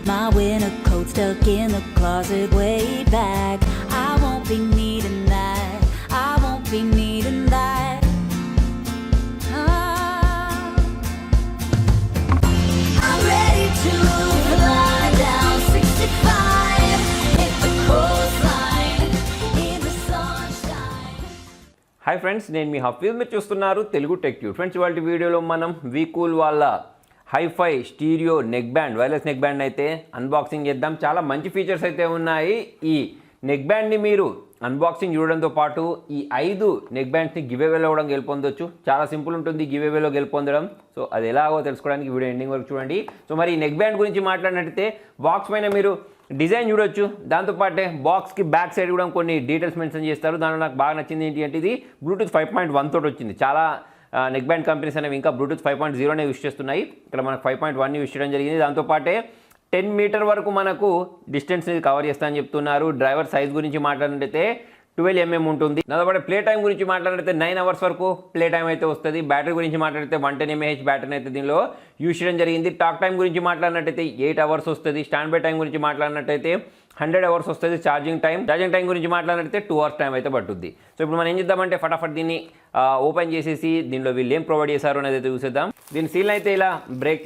My winter coat stuck in the closet way back. I won't be needing that. I won't be needing that. Ah. I'm ready to fly down 65, hit the coastline in the sunshine. Hi friends, నేను మీ హఫీజ్. మీరు చూస్తున్నారు Telugu tech tube. Friends, ఇవాళ వీడియోలో మనం WeCool వాళ్ళ hi-fi stereo neck band, wireless neck band అయితే unboxing చేద్దాం. చాలా మంచి ఫీచర్స్ అయితే ఉన్నాయి. ఈ నెక్ బ్యాండ్ని మీరు అన్బాక్సింగ్ చూడడంతో పాటు ఈ 5 నెక్ బ్యాండ్స్ని గివేవేలో కూడా గెలుపొందొచ్చు. చాలా సింపుల్ ఉంటుంది గివేవేలో గెలుపొందడం. సో అది ఎలాగో తెలుసుకోవడానికి వీడియో ఎండింగ్ వరకు చూడండి. సో మరి ఈ నెక్ బ్యాండ్ గురించి మాట్లాడినట్టయితే బాక్స్ పైన మీరు డిజైన్ చూడొచ్చు. దాంతోపాటే బాక్స్కి బ్యాక్ సైడ్ కూడా కొన్ని డీటెయిల్స్ మెన్షన్ చేస్తారు. దాంట్లో నాకు బాగా నచ్చింది ఏంటి అంటే ఇది బ్లూటూత్ 5.1 తోటి వచ్చింది. చాలా నెక్ బ్యాండ్ కంపెనీస్ అనేవి ఇంకా బ్లూటూత్ 5.0నే యూస్ చేస్తున్నాయి. ఇక్కడ మనకు 5.1 యూస్ చేయడం జరిగింది. దాంతోపాటే 10 మీటర్ వరకు మనకు డిస్టెన్స్ని కవర్ చేస్తామని చెప్తున్నారు. డ్రైవర్ సైజ్ గురించి మాట్లాడినట్టయితే 12 mm ఉంటుంది. దాంతోపాటు ప్లే టైం గురించి మాట్లాడితే 9 hours వరకు ప్లే టైం అయితే వస్తుంది. బ్యాటరీ గురించి మాట్లాడితే 110 mAh బ్యాటరీని అయితే దీనిలో యూజ్ చేయడం జరిగింది. టాక్ టైం గురించి మాట్లాడినట్టయితే 8 hours వస్తుంది. స్టాండ్ బై టైం గురించి మాట్లాడినట్టయితే 100 hours వస్తుంది. ఛార్జింగ్ టైం గురించి మాట్లాడినట్టయితే 2 hours టైం అయితే పట్టుద్ది. సో ఇప్పుడు మనం ఏం చేద్దామంటే ఫటాఫట్ దీన్ని ఓపెన్ చేసేసి దీనిలో వీళ్ళు ఏం ప్రొవైడ్ చేశారు అనేది అయితే చూసేద్దాం. దీని సీల్ అయితే ఇలా బ్రేక్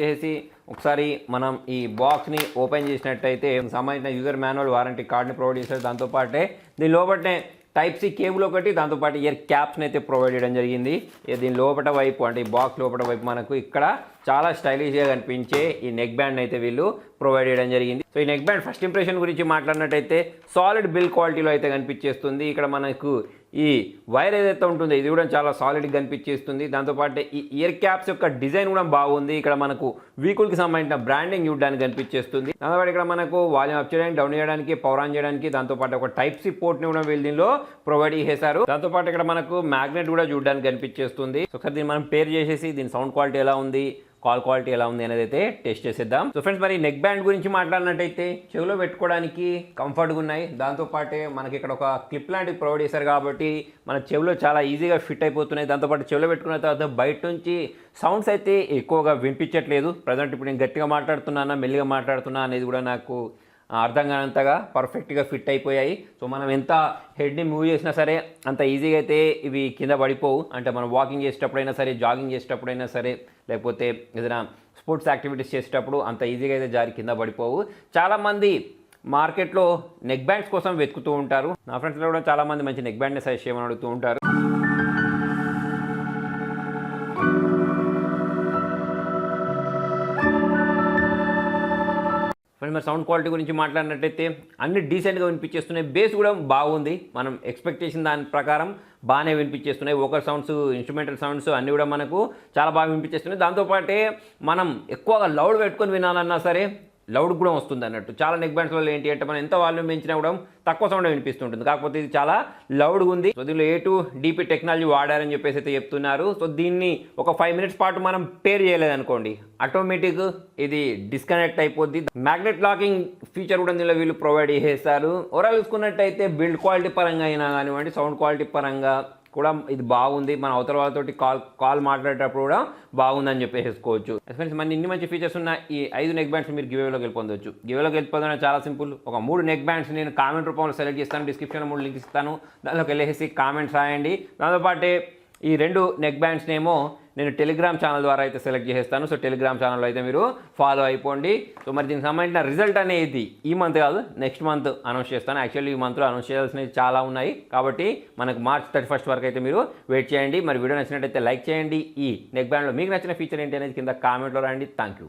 చేసేసి ఒకసారి మనం ఈ బాక్స్ని ఓపెన్ చేసినట్టయితే సంబంధించిన యూజర్ మాన్యువల్ వారంటీ కార్డ్ని ప్రొవైడ్ చేశారు. దాంతోపాటే దీని లోపలనే Type-C కేబుల్ ఒకటి, దాంతోపాటు ఇయర్ క్యాప్స్ని అయితే ప్రొవైడ్ చేయడం జరిగింది. దీని లోపల వైపు అంటే ఈ బాక్స్ లోపల వైపు మనకు ఇక్కడ చాలా స్టైలిష్గా కనిపించే ఈ నెక్ బ్యాండ్ అయితే వీళ్ళు ప్రొవైడ్ చేయడం జరిగింది. సో ఈ నెక్ బ్యాండ్ ఫస్ట్ ఇంప్రెషన్ గురించి మాట్లాడినట్టయితే సాలిడ్ బిల్డ్ క్వాలిటీలో అయితే కనిపించేస్తుంది. ఇక్కడ మనకు ఈ వైర్ ఏదైతే ఉంటుందో ఇది కూడా చాలా సాలిడ్గా కనిపించేస్తుంది. దాంతోపాటు ఈ ఇయర్ క్యాప్స్ యొక్క డిజైన్ కూడా బాగుంది. ఇక్కడ మనకు WeCoolకి సంబంధించిన బ్రాండింగ్ చూడడానికి కనిపించేస్తుంది. దాంతోపాటు ఇక్కడ మనకు వాల్యూమ్ అప్ చేయడానికి, డౌన్ చేయడానికి, పవర్ ఆన్ చేయడానికి, దాంతోపాటు ఒక Type-C పోర్ట్ని కూడా వీళ్ళు దీనిలో ప్రొవైడ్ చేశారు. దాంతోపాటు ఇక్కడ మనకు మ్యాగ్నెట్ కూడా చూడడానికి కనిపించేస్తుంది. సో ఒకసారి దీన్ని మనం పేర్ చేసేసి దీని సౌండ్ క్వాలిటీ ఎలా ఉంది, కాల్ క్వాలిటీ ఎలా ఉంది అనేది అయితే టెస్ట్ చేసేద్దాం. సో ఫ్రెండ్స్, మరి నెక్ బ్యాండ్ గురించి మాట్లాడినట్టయితే చెవిలో పెట్టుకోవడానికి కంఫర్ట్గా ఉన్నాయి. దాంతోపాటే మనకి ఇక్కడ ఒక క్లిప్ లాంటివి ప్రొవైడ్ చేశారు కాబట్టి మన చెవిలో చాలా ఈజీగా ఫిట్ అయిపోతున్నాయి. దాంతోపాటు చెవిలో పెట్టుకున్న తర్వాత బయట నుంచి సౌండ్స్ అయితే ఎక్కువగా వినిపించట్లేదు. ప్రజెంట్ ఇప్పుడు నేను గట్టిగా మాట్లాడుతున్నానా మెల్లిగా మాట్లాడుతున్నా అనేది కూడా నాకు అర్థం కానంతగా పర్ఫెక్ట్గా ఫిట్ అయిపోయాయి. సో మనం ఎంత హెడ్ని మూవ్ చేసినా సరే అంత ఈజీగా అయితే ఇవి కింద పడిపోవు. అంటే మనం వాకింగ్ చేసేటప్పుడైనా సరే, జాగింగ్ చేసేటప్పుడైనా సరే, లేకపోతే ఏదైనా స్పోర్ట్స్ యాక్టివిటీస్ చేసేటప్పుడు అంత ఈజీగా అయితే జారి కింద పడిపోవు. చాలామంది మార్కెట్లో నెక్ బ్యాండ్స్ కోసం వెతుకుతూ ఉంటారు. నా ఫ్రెండ్స్లో కూడా చాలామంది మంచి నెక్ బ్యాండ్ని సజెస్ట్ చేయమని అడుగుతూ ఉంటారు. మరి సౌండ్ క్వాలిటీ గురించి మాట్లాడినట్టయితే అన్ని డీసెంట్గా వినిపించేస్తున్నాయి. బేస్ కూడా బాగుంది. మనం ఎక్స్పెక్ట్ చేసిన దాని ప్రకారం బాగానే వినిపించేస్తున్నాయి. వోకల్ సౌండ్స్, ఇన్స్ట్రుమెంటల్ సౌండ్స్ అన్నీ కూడా మనకు చాలా బాగా వినిపించేస్తున్నాయి. దాంతోపాటే మనం ఎక్కువగా లౌడ్ పెట్టుకొని వినాలన్నా సరే లౌడ్ కూడా వస్తుంది అన్నట్టు. చాలా నెక్ బ్యాండ్స్ వల్ల ఏంటి అంటే మనం ఎంత వాల్యూమ్ పెంచినా కూడా తక్కువ సౌండ్ వినిపిస్తుంటుంది. కాకపోతే ఇది చాలా లౌడ్గా ఉంది. సో దీనిలో A2 DP టెక్నాలజీ వాడారని చెప్పేసి అయితే చెప్తున్నారు. సో దీన్ని ఒక 5 minutes పాటు మనం పేర్ చేయలేదనుకోండి, ఆటోమేటిక్ ఇది డిస్కనెక్ట్ అయిపోద్ది. మ్యాగ్నెట్ లాకింగ్ ఫీచర్ కూడా దీనిలో వీళ్ళు ప్రొవైడ్ చేస్తారు. ఓవరాల్ చూసుకున్నట్టయితే బిల్డ్ క్వాలిటీ పరంగా అయినా కానివ్వండి, సౌండ్ క్వాలిటీ పరంగా కూడా ఇది బాగుంది. మన అవతల వాళ్ళతోటి కాల్ మాట్లాడేటప్పుడు కూడా బాగుందని చెప్పేసుకోవచ్చు. ఫ్రెండ్స్, మన ఇన్ని మంచి ఫీచర్స్ ఉన్న ఈ 5 నెక్ బ్యాండ్స్ మీరు గివేలోకి వెళ్ళిపోవచ్చు. గివేలోకి వెళ్ళిపోవడం చాలా సింపుల్. ఒక 3 నెక్ బ్యాండ్స్ నేను కామెంట్ రూపంలో సెలెక్ట్ చేస్తాను. డిస్క్రిప్షన్లో 3 లింక్స్ ఇస్తాను. దానిలోకి వెళ్ళేసి కామెంట్స్ రాయండి. దాంతోపాటే ఈ 2 నెక్ బ్యాండ్స్నేమో నేను టెలిగ్రామ్ ఛానల్ ద్వారా అయితే సెలెక్ట్ చేస్తాను. సో టెలిగ్రామ్ ఛానల్లో అయితే మీరు ఫాలో అయిపోండి. సో మరి దీనికి సంబంధించిన రిజల్ట్ అనేది ఈ మంత్ కాదు, నెక్స్ట్ మంత్ అనౌన్స్ చేస్తాను. యాక్చువల్లీ ఈ మంత్లో అనౌన్స్ చేయాల్సినవి చాలా ఉన్నాయి కాబట్టి మనకు March 31st వరకు అయితే మీరు వెయిట్ చేయండి. మరి వీడియో నచ్చినట్టయితే లైక్ చేయండి. ఈ నెక్ బ్యాండ్లో మీకు నచ్చిన ఫీచర్ ఏంటి అనేది కింద కామెంట్లో రాయండి. Thank you.